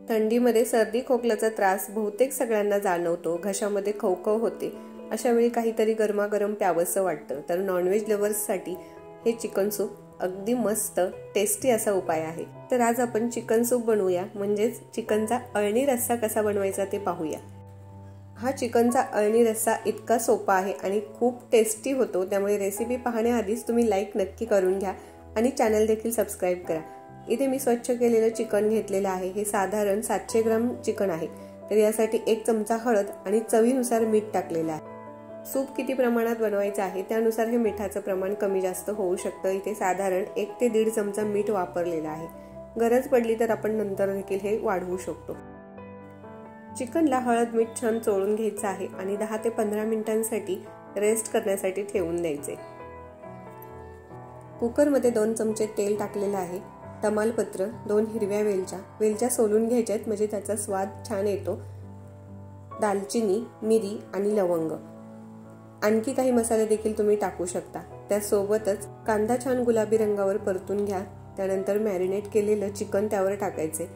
थंडीमध्ये सर्दी खोकल्याचा त्रास बहुतेक सगळ्यांना जाणवतो, घशामध्ये खवखव होते। अशा वेळी काहीतरी गरमागरम प्यावंसं वाटतं, तर नॉनव्हेज लवर्ससाठी हे चिकन सूप अगदी मस्त टेस्टी असा उपाय आहे। तर आज आपण चिकन सूप बनवूया, म्हणजेच चिकनचा अळणी रस्सा कसा बनवायचा ते पाहूया। हा चिकनचा अळणी रस्सा इतका सोपा आहे आणि खूप टेस्टी होतो, त्यामुळे रेसिपी पाहण्याआधीच तुम्ही लाईक नक्की करून घ्या आणि चॅनल देखील सबस्क्राइब करा। इथे मी स्वच्छ केलेलं चिकन घेतलेलं आहे। हे साधारण 700 ग्राम चिकन आहे। तर यासाठी 1 चमचा हळद आणि चवीनुसार मीठ टाकलेलं आहे। सूप किती प्रमाणात बनवायचं आहे त्यानुसार हे मिठाचं प्रमाण कमी जास्त होऊ शकतं। इथे साधारण 1 ते 1.5 चमचा मीठ वापरलेलं आहे। गरज पडली तर आपण नंतर देखील हे वाढवू शकतो। चिकनला हळद मीठ छान चोळून घ्यायचं आहे आणि 10 ते 15 मिनिटांसाठी रेस्ट करण्यासाठी ठेवून द्यायचे। कुकरमध्ये 2 चमचे तेल टाकलेलं आहे। तमालपत्र, 2 हिरव्या वेलच्या सोलून घ्यायच्यात, म्हणजे त्याचा स्वाद छान येतो। दालचिनी, मिरी आणि लवंग, आणखी काही मसाले देखील तुम्ही टाकू शकता। त्यासोबतच कांदा छान गुलाबी रंगावर परतून घ्या। त्यानंतर मॅरिनेट केलेलं चिकन त्यावर टाकायचे,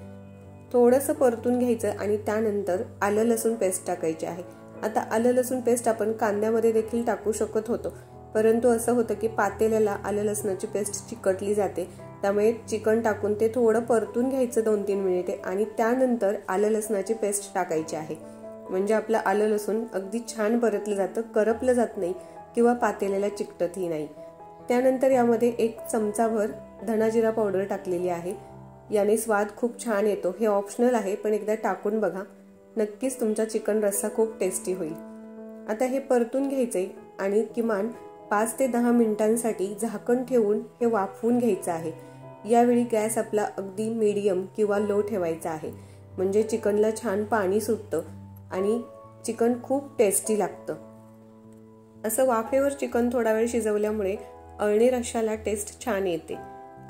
थोडंसं परतून घ्यायचं आणि त्यानंतर आलं लसूण पेस्ट टाकायची आहे। आता आलं लसूण पेस्ट आपण कांद्यामध्ये देखील टाकू शकत होतो, परंतु असं होतं की पातेल्याला आलं लसणाची पेस्ट चिकटली जाते, त्यामुळे चिकन टाकून ते थोडं परतून घ्यायचं 2-3 मिनिटे आणि त्यानंतर आलं लसणाची पेस्ट टाकायची आहे। म्हणजे आपलं आलं लसूण अगदी छान परतलं जातं, करपलं जात नाही किंवा पातेल्याला चिकटतही नाही। त्यानंतर यामध्ये 1 चमचाभर धना जिरा पावडर टाकलेली आहे। याने स्वाद खूप छान येतो। हे ऑप्शनल आहे, पण एकदा टाकून बघा, नक्कीच तुमचा चिकन रस्सा खूप टेस्टी होईल। आता हे परतून घ्यायचे आणि किमान 5 ते 10 मिनिटांसाठी झाकण ठेवून हे वाफवून घ्यायचं आहे। यावेळी गॅस आपला अगदी मीडियम किंवा लो ठेवायचा आहे, म्हणजे चिकनला छान पाणी सुटतं आणि चिकन खूप टेस्टी लागतं। असं वाफेवर चिकन थोडा वेळ शिजवल्यामुळे अळणी रश्शाला टेस्ट छान येते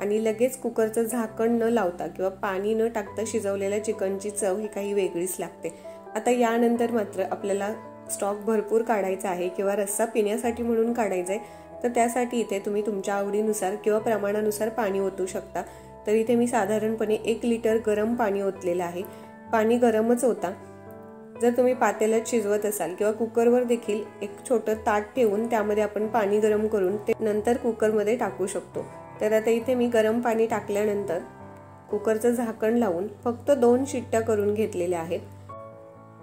आणि लगेच कुकरचं झाकण न लावता किंवा पाणी न टाकता शिजवलेल्या चिकनची चव ही काही वेगळीच लागते। आता यानंतर मात्र आपल्याला स्टॉक भरपूर काढायचा आहे किंवा रस्सा पिण्यासाठी म्हणून काढायचा आहे, तर त्यासाठी इथे तुम्ही तुमच्या आवडीनुसार किंवा प्रमाणानुसार पाणी ओतू शकता। तर इथे मी साधारणपणे 1 लिटर गरम पाणी ओतलेलं आहे। पाणी गरमच होता। जर तुम्ही पातेल्यात शिजवत असाल किंवा कुकरवर देखील एक छोटं ताट ठेवून त्यामध्ये आपण पाणी गरम करून ते नंतर कुकरमध्ये टाकू शकतो। तर आता इथे मी गरम पाणी टाकल्यानंतर कुकरचं झाकण लावून फक्त 2 शिट्ट्या करून घेतलेल्या आहेत।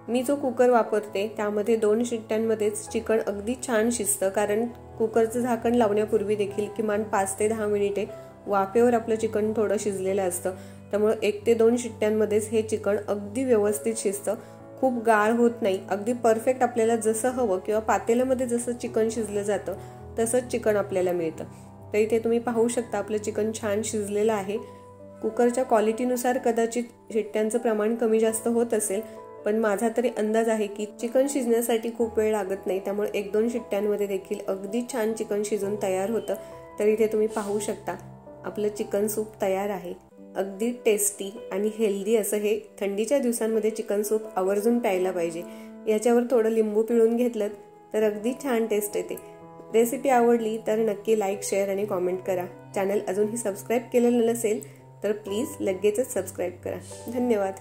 मी जो कुकर वापरते त्यामध्ये 2 शिट्ट्यांमध्येच चिकन अगदी छान शिजतं, कारण कुकरचं झाकण लावण्यापूर्वी देखील किमान 5 ते 10 मिनिटे वाफेवर आपलं चिकन थोडं शिजलेलं असतं, त्यामुळे 1 ते 2 शिट्ट्यांमध्येच हे चिकन अगदी व्यवस्थित शिजतं। खूप गाळ होत नाही, अगदी परफेक्ट आपल्याला जसं हवं किंवा पातेल्यामध्ये जसं चिकन शिजलं जातं तसंच चिकन आपल्याला मिळतं। तर इथे तुम्ही पाहू शकता आपलं चिकन छान शिजलेलं आहे। कुकरच्या क्वालिटीनुसार कदाचित शिट्ट्यांचं प्रमाण कमी जास्त होत असेल, पण माझा तरी अंदाज आहे की चिकन शिजण्यासाठी खूप वेळ लागत नाही, त्यामुळे 1-2 शिट्ट्यांमध्ये देखील अगदी छान चिकन शिजून तयार होतं। तर इथे तुम्ही पाहू शकता आपलं चिकन सूप तयार आहे। अगदी टेस्टी आणि हेल्दी असं हे थंडीच्या दिवसांमध्ये चिकन सूप आवर्जून प्यायला पाहिजे। याच्यावर थोडं लिंबू पिळून घेतलं तर अगदी छान टेस्ट येते। रेसिपी आवडली तर नक्की लाईक, शेअर आणि कॉमेंट करा। चॅनल अजूनही सबस्क्राईब केलेलं नसेल तर प्लीज लगेचच सबस्क्राईब करा। धन्यवाद।